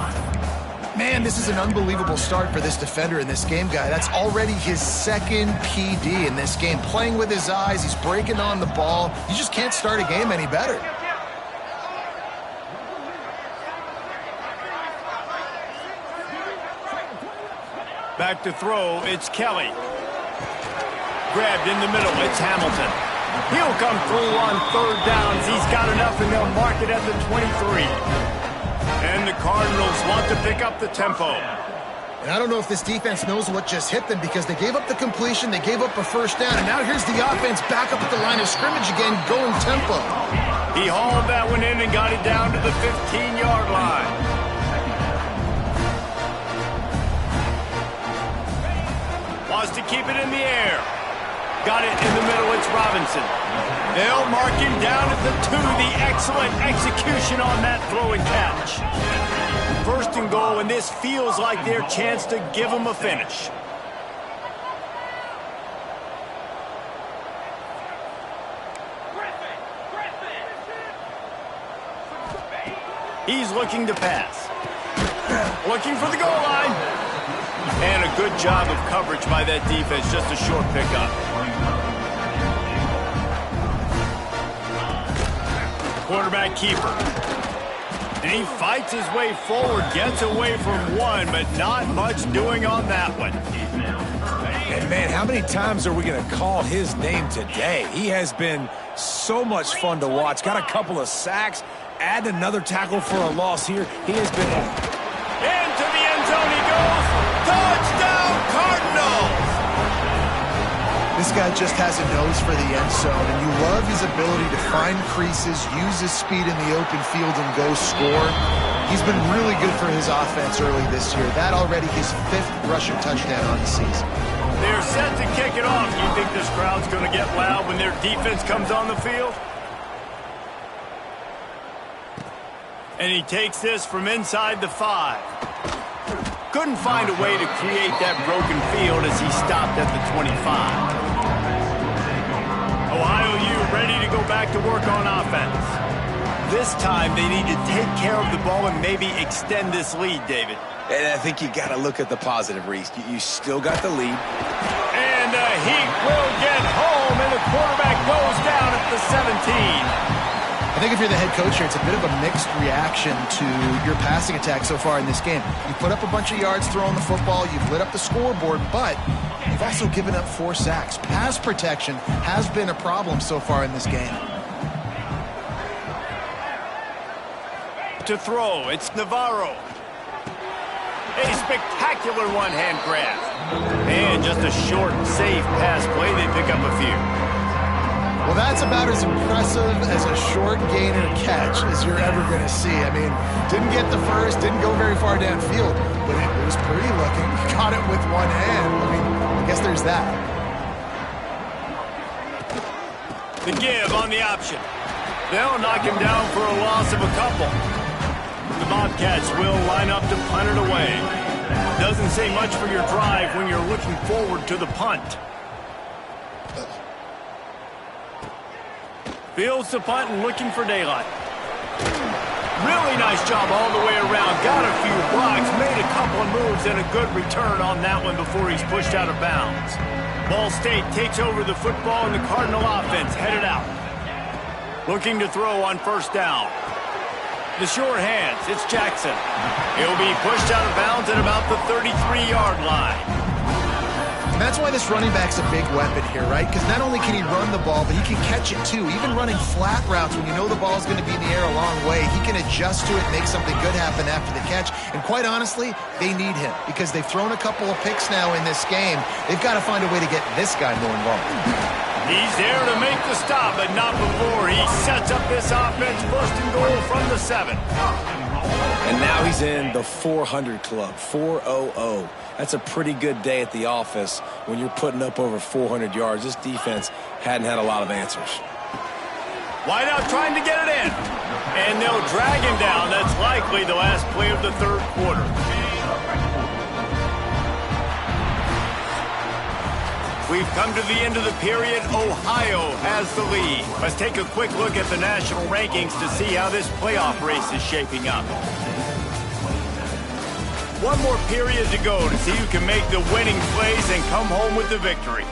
Man, this is an unbelievable start for this defender in this game, guy. That's already his 2nd PD in this game. Playing with his eyes, he's breaking on the ball. You just can't start a game any better. Back to throw, it's Kelly. Grabbed in the middle, it's Hamilton. He'll come through on 3rd downs. He's got enough, and they'll mark it at the 23. And the Cardinals want to pick up the tempo. And I don't know if this defense knows what just hit them because they gave up the completion, they gave up a 1st down, and now here's the offense back up at the line of scrimmage again, going tempo. He hauled that one in and got it down to the 15-yard line. Wants to keep it in the air. Got it in the middle, it's Robinson. They'll mark him down at the 2. The excellent execution on that throw and catch. 1st and goal, and this feels like their chance to give them a finish. He's looking to pass. Looking for the goal line. And a good job of coverage by that defense, just a short pickup. Quarterback keeper. And he fights his way forward, gets away from one, but not much doing on that one. And man, how many times are we going to call his name today? He has been so much fun to watch. Got a couple of sacks, add another tackle for a loss here. He has been... Into the end zone he goes. Touchdown, Cardinals! This guy just has a nose for the end zone, and you love his ability to find creases, use his speed in the open field, and go score. He's been really good for his offense early this year. That already his 5th rushing touchdown on the season. They're set to kick it off. You think this crowd's going to get loud when their defense comes on the field? And he takes this from inside the 5. Couldn't find a way to create that broken field as he stopped at the 25. Ohio U ready to go back to work on offense. This time they need to take care of the ball and maybe extend this lead, David. And I think you got to look at the positive, Reese. You still got the lead. And he will get home, and the quarterback goes down at the 17. I think if you're the head coach here, it's a bit of a mixed reaction to your passing attack so far in this game. You put up a bunch of yards throwing the football, you've lit up the scoreboard, but you've also given up 4 sacks. Pass protection has been a problem so far in this game. To throw, it's Navarro. A spectacular one-hand grab. And just a short, safe pass play. They pick up a few. Well, that's about as impressive as a short gainer catch as you're ever going to see. I mean, didn't get the first, didn't go very far downfield, but it was pretty looking. Got it with one hand. I mean, I guess there's that. The give on the option. They'll knock him down for a loss of a couple. The Bobcats will line up to punt it away. Doesn't say much for your drive when you're looking forward to the punt. Fields the punt and looking for daylight. Really nice job all the way around. Got a few blocks, made a couple of moves, and a good return on that one before he's pushed out of bounds. Ball State takes over the football, and the Cardinal offense headed out. Looking to throw on first down. The short hands, it's Jackson. He'll be pushed out of bounds at about the 33-yard line. And that's why this running back's a big weapon here, right? Because not only can he run the ball, but he can catch it too. Even running flat routes when you know the ball's going to be in the air a long way, he can adjust to it and make something good happen after the catch. And quite honestly, they need him because they've thrown a couple of picks now in this game. They've got to find a way to get this guy more involved. He's there to make the stop, but not before he sets up this offense first and goal from the 7. And now he's in the 400 club, 400. That's a pretty good day at the office when you're putting up over 400 yards. This defense hadn't had a lot of answers. Wideout trying to get it in. And they'll drag him down. That's likely the last play of the third quarter. We've come to the end of the period. Ohio has the lead. Let's take a quick look at the national rankings to see how this playoff race is shaping up. One more period to go to see who can make the winning plays and come home with the victory.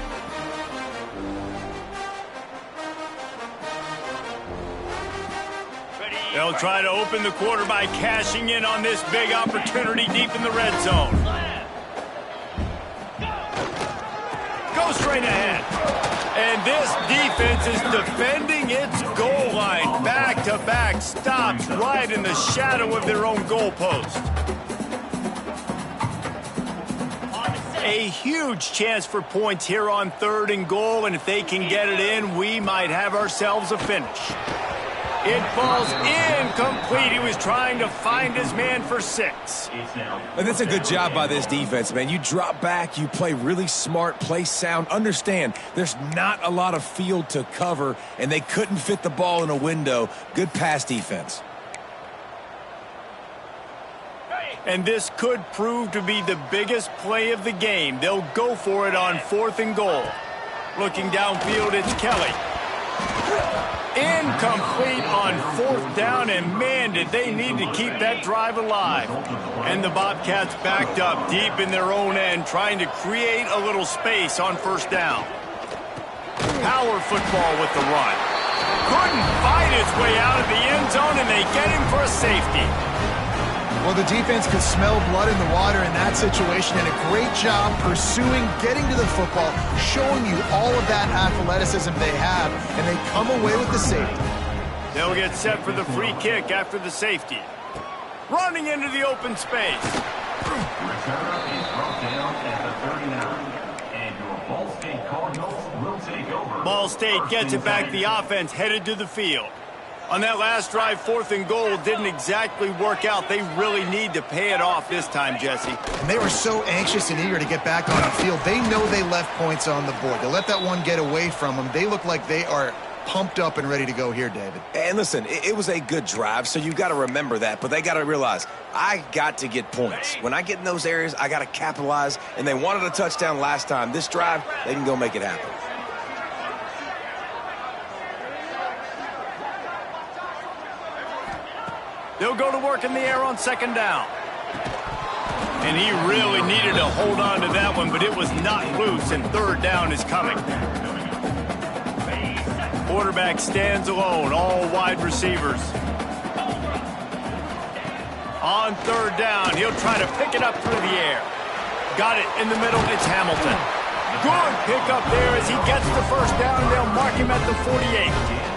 They'll try to open the quarter by cashing in on this big opportunity deep in the red zone. Go straight ahead. And this defense is defending its goal line. Back-to-back stops right in the shadow of their own goalpost. A huge chance for points here on 3rd and goal, and if they can get it in, we might have ourselves a finish. It falls incomplete. He was trying to find his man for 6. And that's a good job by this defense, man. You drop back, you play really smart, play sound. Understand, there's not a lot of field to cover, and they couldn't fit the ball in a window. Good pass defense. And this could prove to be the biggest play of the game. They'll go for it on 4th and goal. Looking downfield, it's Kelly. Incomplete on 4th down, and man, did they need to keep that drive alive. And the Bobcats backed up deep in their own end, trying to create a little space on 1st down. Power football with the run. Couldn't fight his way out of the end zone, and they get him for a safety. Well, the defense could smell blood in the water in that situation, and a great job pursuing, getting to the football, showing you all of that athleticism they have, and they come away with the safety. They'll get set for the free kick after the safety. Running into the open space. Return is brought down at the 39, and your Ball State Cardinals will take over. Ball State gets it back. The offense headed to the field. On that last drive, 4th and goal didn't exactly work out. They really need to pay it off this time, Jesse. And they were so anxious and eager to get back on the field. They know they left points on the board. They let that one get away from them. They look like they are pumped up and ready to go here, David. And listen, it was a good drive, so you got to remember that. But they got to realize, I got to get points. When I get in those areas, I got to capitalize. And they wanted a touchdown last time. This drive, they can go make it happen. They'll go to work in the air on 2nd down. And he really needed to hold on to that one, but it was not loose, and 3rd down is coming. Quarterback stands alone, all wide receivers. On 3rd down, he'll try to pick it up through the air. Got it in the middle, it's Hamilton. Good pickup there as he gets the 1st down, and they'll mark him at the 48.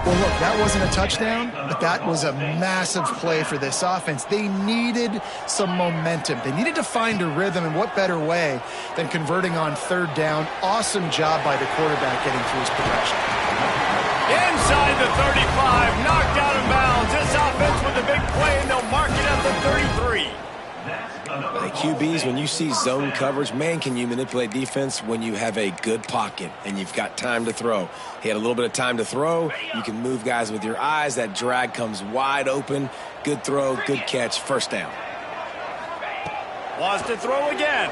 Well, look, that wasn't a touchdown, but that was a massive play for this offense. They needed some momentum. They needed to find a rhythm, and what better way than converting on 3rd down. Awesome job by the quarterback getting through his progression. Inside the 35, knocked out of bounds. This offense with a big play, and they'll mark it at the 33. Hey, QBs, when you see zone coverage, man, can you manipulate defense when you have a good pocket and you've got time to throw. He had a little bit of time to throw. You can move guys with your eyes. That drag comes wide open. Good throw, good catch, 1st down. Wants to throw again.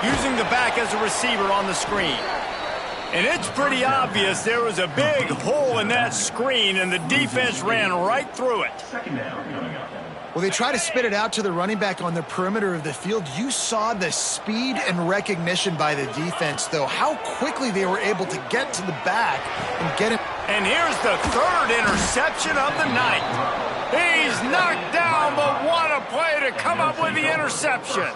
Using the back as a receiver on the screen. And it's pretty obvious there was a big hole in that screen, and the defense ran right through it. 2nd down coming up. Well, they try to spit it out to the running back on the perimeter of the field. You saw the speed and recognition by the defense, though. How quickly they were able to get to the back and get him. And here's the third interception of the night. He's knocked down, but what a play to come up with the interception.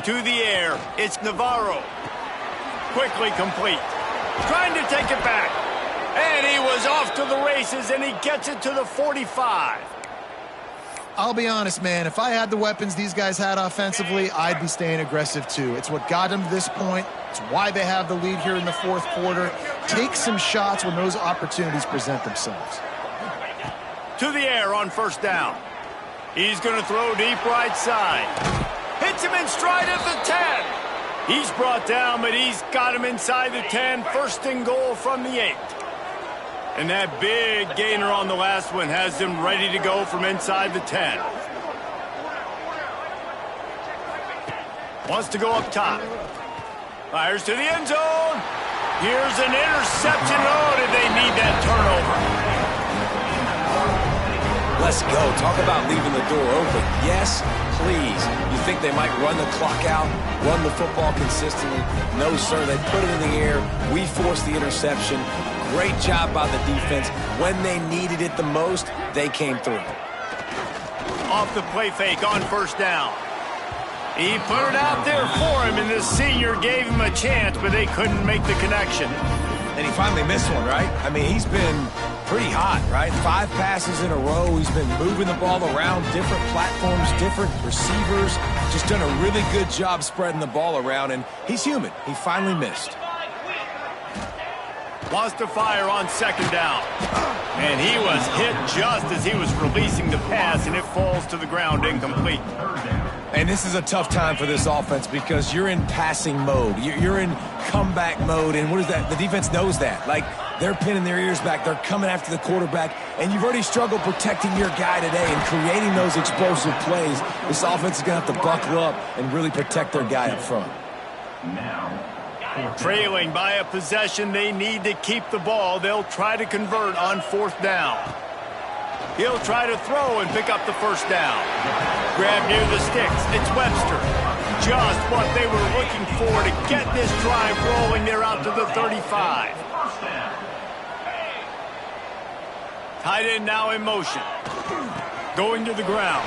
To the air, it's Navarro. Quickly complete. Trying to take it back. And he was off to the races, and he gets it to the 45. I'll be honest, man. If I had the weapons these guys had offensively, I'd be staying aggressive too. It's what got them to this point. It's why they have the lead here in the fourth quarter. Take some shots when those opportunities present themselves. To the air on first down. He's going to throw deep right side. Hits him in stride at the 10. He's brought down, but he's got him inside the 10. First and goal from the 8. And that big gainer on the last one has him ready to go from inside the 10. Wants to go up top. Fires to the end zone. Here's an interception. Oh, did they need that turnover? Let's go. Talk about leaving the door open. Yes, please. You think they might run the clock out, run the football consistently? No, sir. They put it in the air. We forced the interception. Great job by the defense. When they needed it the most, they came through. Off the play fake on first down. He put it out there for him, and the senior gave him a chance, but they couldn't make the connection. And he finally missed one, right? I mean, he's been pretty hot, right? 5 passes in a row. He's been moving the ball around, different platforms, different receivers. Just done a really good job spreading the ball around, and he's human. He finally missed. Wants to fire on second down. And he was hit just as he was releasing the pass, and it falls to the ground incomplete. And this is a tough time for this offense because you're in passing mode. You're in comeback mode, and what is that? The defense knows that. Like, they're pinning their ears back. They're coming after the quarterback, and you've already struggled protecting your guy today and creating those explosive plays. This offense is going to have to buckle up and really protect their guy up front. Trailing by a possession, they need to keep the ball. They'll try to convert on fourth down. He'll try to throw and pick up the first down. Grab near the sticks. It's Webster. Just what they were looking for to get this drive rolling. They're out to the 35. Tight end now in motion. Going to the ground.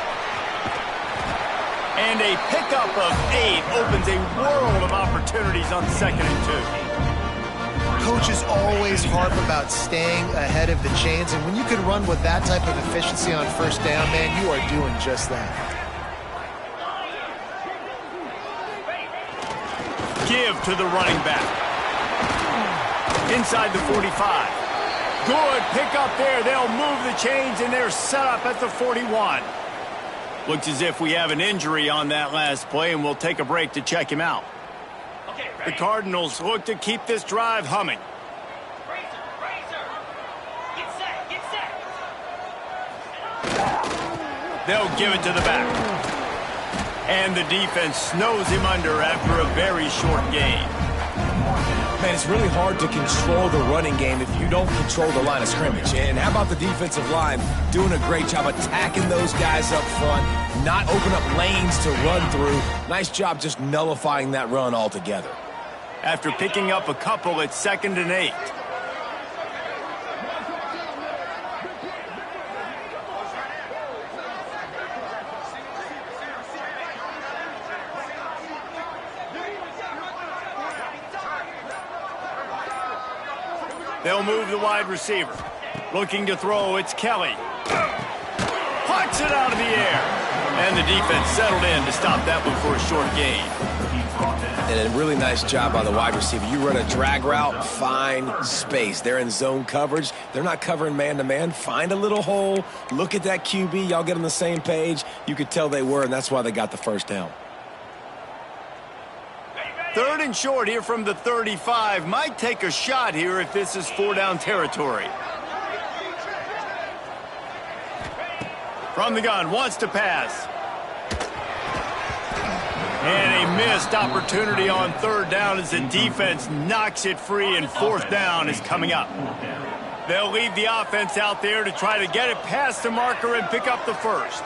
And a pickup of 8 opens a world of opportunities on 2nd and 2. Coaches always harp about staying ahead of the chains, and when you can run with that type of efficiency on first down, man, you are doing just that. Give to the running back. Inside the 45. Good pickup there. They'll move the chains, and they're set up at the 41. Looks as if we have an injury on that last play, and we'll take a break to check him out. The Cardinals look to keep this drive humming. They'll give it to the back. And the defense snows him under after a very short gain. Man, it's really hard to control the running game if you don't control the line of scrimmage. And how about the defensive line doing a great job attacking those guys up front, not open up lanes to run through. Nice job just nullifying that run altogether. After picking up a couple, it's 2nd and 8. They'll move the wide receiver. Looking to throw, it's Kelly. Punts it out of the air. And the defense settled in to stop that one for a short gain. And a really nice job by the wide receiver. You run a drag route, find space. They're in zone coverage. They're not covering man-to-man. Find a little hole. Look at that QB. Y'all get on the same page. You could tell they were, and that's why they got the first down. 3rd and short here from the 35. Might take a shot here if this is 4-down territory. From the gun, wants to pass. And a missed opportunity on 3rd down as the defense knocks it free, and 4th down is coming up. They'll leave the offense out there to try to get it past the marker and pick up the first.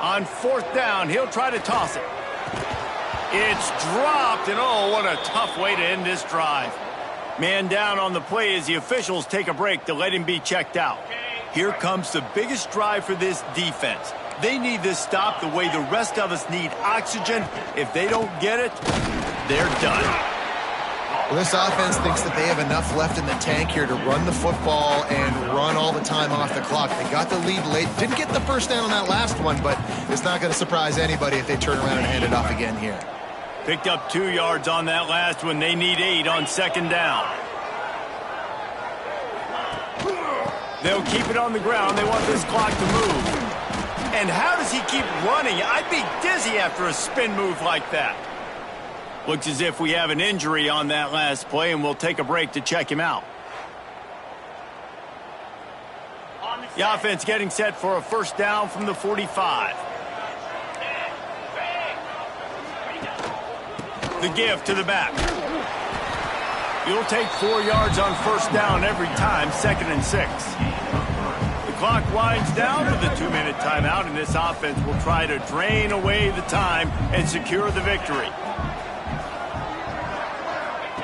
On 4th down, he'll try to toss it. It's dropped, and oh, what a tough way to end this drive. Man down on the play as the officials take a break to let him be checked out. Here comes the biggest drive for this defense. They need this stop the way the rest of us need oxygen. If they don't get it, they're done. Well, this offense thinks that they have enough left in the tank here to run the football and run all the time off the clock. They got the lead late. Didn't get the first down on that last one, but it's not going to surprise anybody if they turn around and hand it off again here. Picked up 2 yards on that last one. They need 8 on 2nd down. They'll keep it on the ground. They want this clock to move. And how does he keep running? I'd be dizzy after a spin move like that. Looks as if we have an injury on that last play, and we'll take a break to check him out. The offense getting set for a 1st down from the 45. The give to the back. You'll take 4 yards on 1st down every time, 2nd and 6. The clock winds down to the 2-minute timeout, and this offense will try to drain away the time and secure the victory.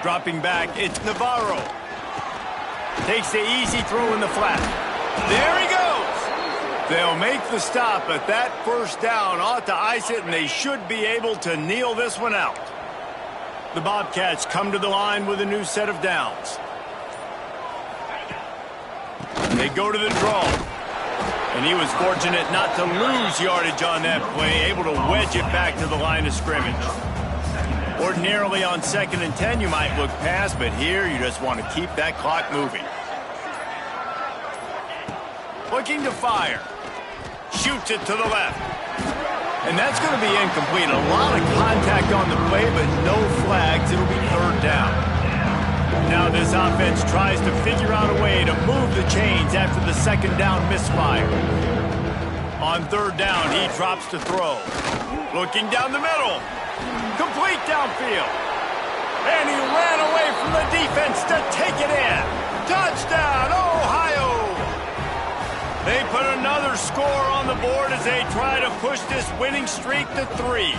Dropping back, it's Navarro. Takes the easy throw in the flat. There he goes! They'll make the stop, but that 1st down ought to ice it, and they should be able to kneel this one out. The Bobcats come to the line with a new set of downs. They go to the draw. And he was fortunate not to lose yardage on that play, able to wedge it back to the line of scrimmage. Ordinarily on 2nd and 10, you might look past, but here you just want to keep that clock moving. Looking to fire. Shoots it to the left. And that's going to be incomplete. A lot of contact on the play, but no flags. It'll be 3rd down. Now this offense tries to figure out a way to move the chains after the 2nd down misfire. On 3rd down, he drops to throw. Looking down the middle. Complete downfield. And he ran away from the defense to take it in. Touchdown, Ohio! They put another score on the board as they try to push this winning streak to 3.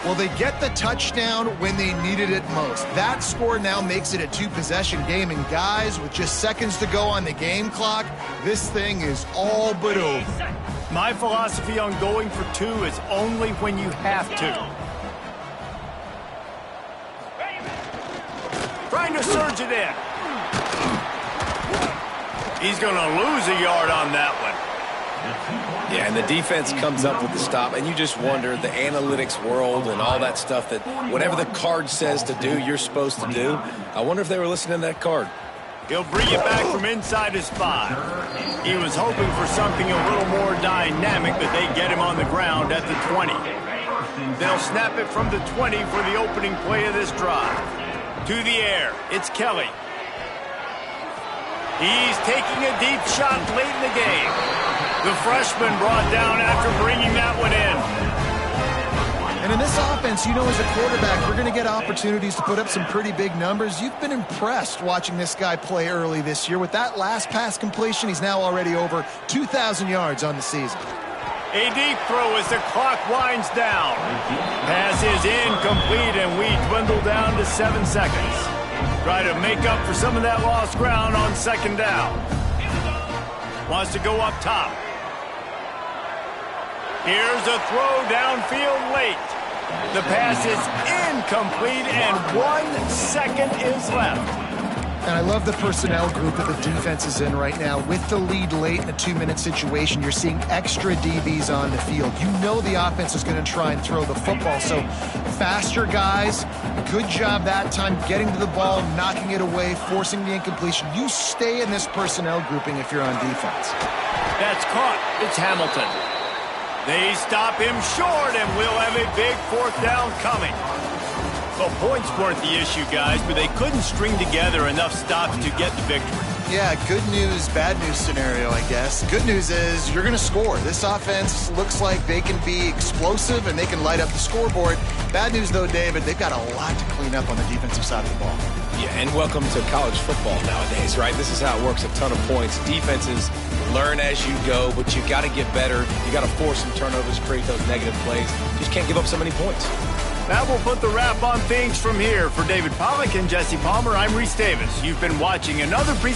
Well, they get the touchdown when they needed it most. That score now makes it a 2-possession game, and guys, with just seconds to go on the game clock, this thing is all but over. My philosophy on going for 2 is only when you have to. Trying to surge it in. He's going to lose a yard on that one. Yeah, and the defense comes up with the stop, and you just wonder, the analytics world and all that stuff, that whatever the card says to do, you're supposed to do. I wonder if they were listening to that card. He'll bring it back from inside his 5. He was hoping for something a little more dynamic, but they get him on the ground at the 20. They'll snap it from the 20 for the opening play of this drive. To the air, it's Kelly. He's taking a deep shot late in the game. The freshman brought down after bringing that one in. And in this offense, you know, as a quarterback, we're going to get opportunities to put up some pretty big numbers. You've been impressed watching this guy play early this year. With that last pass completion, he's now already over 2,000 yards on the season. A deep throw as the clock winds down. Pass is incomplete, and we dwindle down to 7 seconds. Try to make up for some of that lost ground on 2nd down. Wants to go up top. Here's a throw downfield late. The pass is incomplete, and 1 second is left. And I love the personnel group that the defense is in right now. With the lead late in a 2-minute situation, you're seeing extra DBs on the field. You know the offense is going to try and throw the football. So faster guys, good job that time getting to the ball, knocking it away, forcing the incompletion. You stay in this personnel grouping if you're on defense. That's caught. It's Hamilton. They stop him short, and we'll have a big 4th down coming. Well, points weren't the issue, guys, but they couldn't string together enough stops to get the victory. Yeah, good news, bad news scenario, I guess. Good news is you're going to score. This offense looks like they can be explosive and they can light up the scoreboard. Bad news, though, David, they've got a lot to clean up on the defensive side of the ball. Yeah, and welcome to college football nowadays, right? This is how it works, a ton of points. Defenses learn as you go, but you got to get better. You got to force some turnovers, create those negative plays. Just can't give up so many points. That will put the wrap on things from here. For David Pollack and Jesse Palmer, I'm Reese Davis. You've been watching another presentation